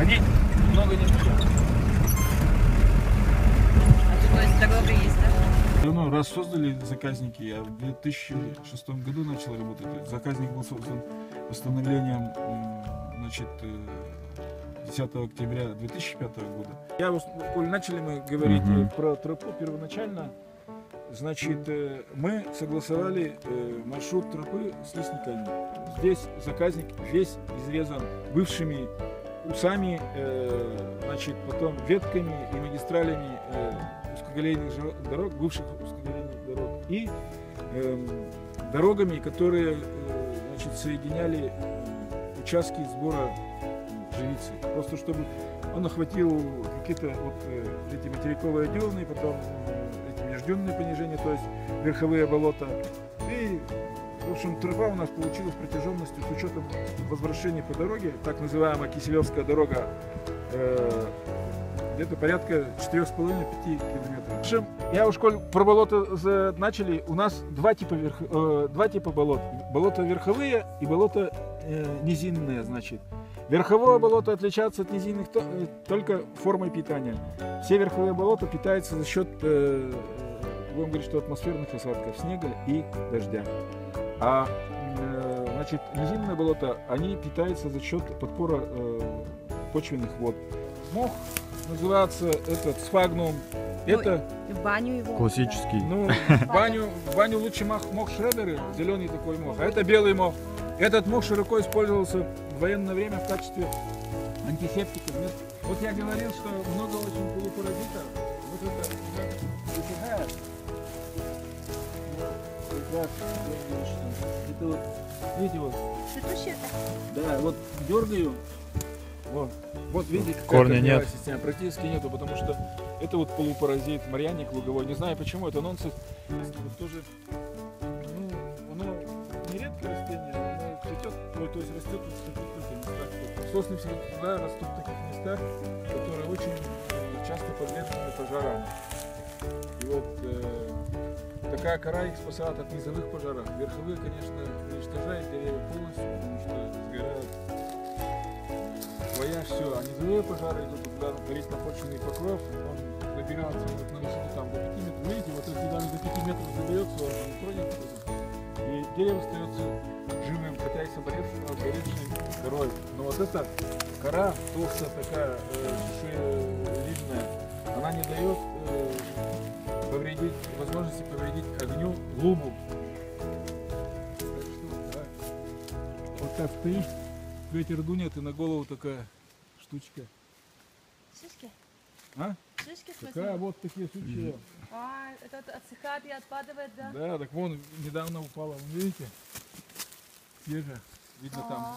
Они много не нужны. То есть дорога есть, да? Ну, раз создали заказники, я в 2006 году начал работать. Заказник был создан постановлением, значит, 10 октября 2005 года. Коль начали мы говорить про тропу первоначально, значит, мы согласовали маршрут тропы с лесниками. Здесь заказник весь изрезан бывшими усами, значит, потом ветками и магистралями узкоколейных дорог, бывших узкоколейных дорог, и дорогами, которые, значит, соединяли участки сбора живицы. Просто чтобы он охватил какие-то вот эти материковые дерны, потом эти междюнные понижения, то есть верховые болота. И, в общем, тропа у нас получилась протяженностью с учетом возвращения по дороге, так называемая Киселевская дорога, где-то порядка 4,5-5 километров. В общем, я уж коль про болото начали, у нас два типа болот. Болота верховые и болота низинные, значит. Верховое болото отличается от низинных только формой питания. Все верховые болота питаются за счет, будем говорить, что атмосферных осадков, снега и дождя. А значит, низинные болота, они питаются за счет подпора почвенных вод. Мох называется этот сфагнум. Это в баню его. Классический. ну, в баню лучше мох шредеры, зеленый такой мох, а это белый мох. Этот мох широко использовался в военное время в качестве антисептика. Вот я говорил, что много очень полупаразитов. Вот это вытягает. Это вот, видите, вот. Цветущие? Да, вот дергаю. Вот видите, корня нет. Система. Практически нету, потому что это вот полупаразит, марьяник луговой. Не знаю почему, это нонсенс. Вот тоже, ну, оно не редкое растение, оно цветет, то есть растет в таких местах. Сосны всегда растут в таких местах, которые очень часто подвержены пожарам. И вот такая кора их спасает от низовых пожаров. Верховые, конечно, уничтожают деревья полностью, потому что сгорают. Своя все, а низовые пожары идут, когда горит напорченный покров, он набирается вот на высоту там до 5 метров. Видите, вот если даже до 5 метров заберется, он не тронет, и дерево остается живым, хотя и с горевшей корой. Но вот эта кора толстая такая, чешуевидная, она не дает возможности повредить огню лубу. Так что, да. Вот так стоишь. Ветер дунет, и на голову такая штучка. Шишки? А? Шишки, Такая вот такие сучья. А, это отсыхает и отпадает, да? Да, так вон недавно упала, вы видите? Свежая. Видно там